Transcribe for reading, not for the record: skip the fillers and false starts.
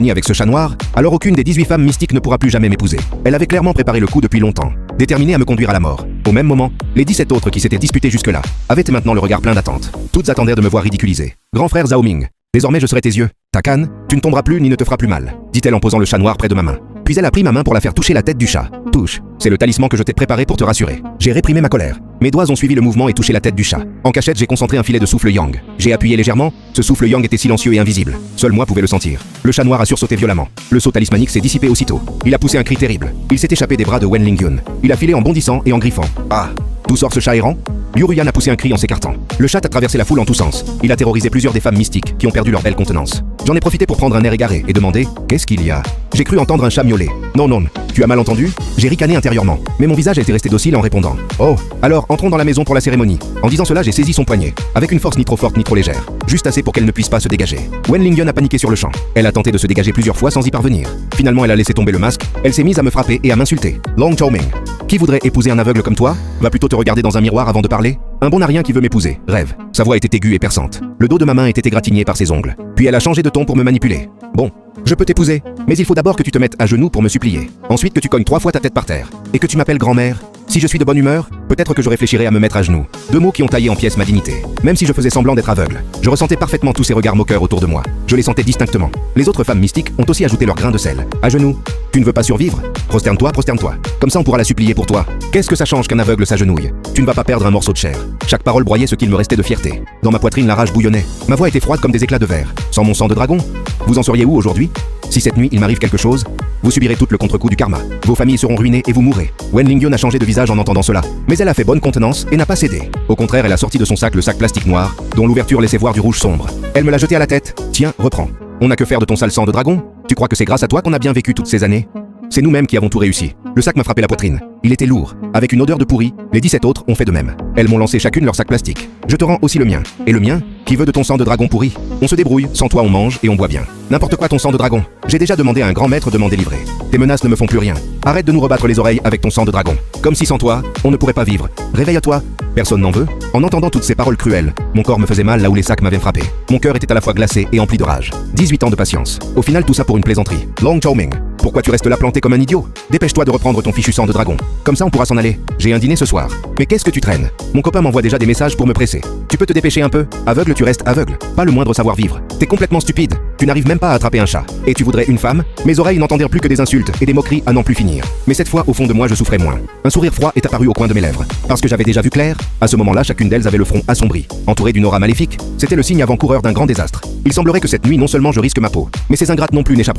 Ni avec ce chat noir, alors aucune des 18 femmes mystiques ne pourra plus jamais m'épouser. Elle avait clairement préparé le coup depuis longtemps, déterminée à me conduire à la mort. Au même moment, les 17 autres qui s'étaient disputés jusque-là avaient maintenant le regard plein d'attente. Toutes attendaient de me voir ridiculisé. Grand frère Zhao Ming, désormais je serai tes yeux. Ta canne, tu ne tomberas plus ni ne te feras plus mal, dit-elle en posant le chat noir près de ma main. Puis elle a pris ma main pour la faire toucher la tête du chat. Touche, c'est le talisman que je t'ai préparé pour te rassurer. J'ai réprimé ma colère. Mes doigts ont suivi le mouvement et touché la tête du chat. En cachette, j'ai concentré un filet de souffle yang. J'ai appuyé légèrement, ce souffle yang était silencieux et invisible. Seul moi pouvais le sentir. Le chat noir a sursauté violemment. Le saut talismanique s'est dissipé aussitôt. Il a poussé un cri terrible. Il s'est échappé des bras de Wen Lingyun. Il a filé en bondissant et en griffant. Ah! D'où sort ce chat errant? Liu Ruyan a poussé un cri en s'écartant. Le chat a traversé la foule en tous sens. Il a terrorisé plusieurs des femmes mystiques qui ont perdu leur belle contenance. J'en ai profité pour prendre un air égaré et demander « Qu'est-ce qu'il y a ?» J'ai cru entendre un chat miauler. Non, non, tu as mal entendu? J'ai ricané intérieurement. Mais mon visage était resté docile en répondant « Oh, alors entrons dans la maison pour la cérémonie. » En disant cela, j'ai saisi son poignet, avec une force ni trop forte ni trop légère. Juste assez pour qu'elle ne puisse pas se dégager. Wen Lingyun a paniqué sur le champ. Elle a tenté de se dégager plusieurs fois sans y parvenir. Finalement, elle a laissé tomber le masque. Elle s'est mise à me frapper et à m'insulter. Long Zhao Ming. Qui voudrait épouser un aveugle comme toi? Va plutôt te regarder dans un miroir avant de parler. Un bon narien qui veut m'épouser. Rêve. Sa voix était aiguë et perçante. Le dos de ma main était égratigné par ses ongles. Puis elle a changé de ton pour me manipuler. Bon, je peux t'épouser, mais il faut d'abord que tu te mettes à genoux pour me supplier. Ensuite que tu cognes 3 fois ta tête par terre. Et que tu m'appelles grand-mère. Si je suis de bonne humeur, peut-être que je réfléchirai à me mettre à genoux. 2 mots qui ont taillé en pièces ma dignité. Même si je faisais semblant d'être aveugle, je ressentais parfaitement tous ces regards moqueurs autour de moi. Je les sentais distinctement. Les autres femmes mystiques ont aussi ajouté leur grain de sel. À genoux. Tu ne veux pas survivre? Prosterne-toi, prosterne-toi. Comme ça on pourra la supplier pour toi. Qu'est-ce que ça change qu'un aveugle s'agenouille? Tu ne vas pas perdre un morceau de chair. Chaque parole broyait ce qu'il me restait de fierté. Dans ma poitrine, la rage bouillonnait. Ma voix était froide comme des éclats de verre. Sans mon sang de dragon? Vous en seriez où aujourd'hui? Si cette nuit il m'arrive quelque chose, vous subirez tout le contre-coup du karma. Vos familles seront ruinées et vous mourrez. Wen Lingyun a changé de visage en entendant cela. Mais elle a fait bonne contenance et n'a pas cédé. Au contraire, elle a sorti de son sac le sac plastique noir, dont l'ouverture laissait voir du rouge sombre. Elle me l'a jeté à la tête. Tiens, reprends. On n'a que faire de ton sale sang de dragon? Tu crois que c'est grâce à toi qu'on a bien vécu toutes ces années? C'est nous-mêmes qui avons tout réussi. Le sac m'a frappé la poitrine. Il était lourd, avec une odeur de pourri. Les 17 autres ont fait de même. Elles m'ont lancé chacune leur sac plastique. Je te rends aussi le mien. Et le mien? Qui veut de ton sang de dragon pourri? On se débrouille, sans toi on mange et on boit bien. N'importe quoi ton sang de dragon. J'ai déjà demandé à un grand maître de m'en délivrer. Tes menaces ne me font plus rien. Arrête de nous rebattre les oreilles avec ton sang de dragon. Comme si sans toi, on ne pourrait pas vivre. Réveille-toi. Personne n'en veut. En entendant toutes ces paroles cruelles, mon corps me faisait mal là où les sacs m'avaient frappé. Mon cœur était à la fois glacé et empli de rage. 18 ans de patience. Au final tout ça pour une plaisanterie. Long Zhao Ming. Pourquoi tu restes là planté comme un idiot? Dépêche-toi de reprendre ton fichu sang de dragon. Comme ça on pourra s'en aller. J'ai un dîner ce soir. Mais qu'est-ce que tu traînes? Mon copain m'envoie déjà des messages pour me presser. Tu peux te dépêcher un peu? Aveugle tu restes aveugle. Pas le moindre savoir-vivre. T'es complètement stupide. Tu n'arrives même pas à attraper un chat. Et tu voudrais une femme? Mes oreilles n'entendirent plus que des insultes et des moqueries à n'en plus finir. Mais cette fois au fond de moi je souffrais moins. Un sourire froid est apparu au coin de mes lèvres. Parce que j'avais déjà vu clair. À ce moment-là chacune d'elles avait le front assombri. Entourée d'une aura maléfique. C'était le signe avant-coureur d'un grand désastre. Il semblerait que cette nuit non seulement je risque ma peau, mais ces ingrates non plus n'échapperont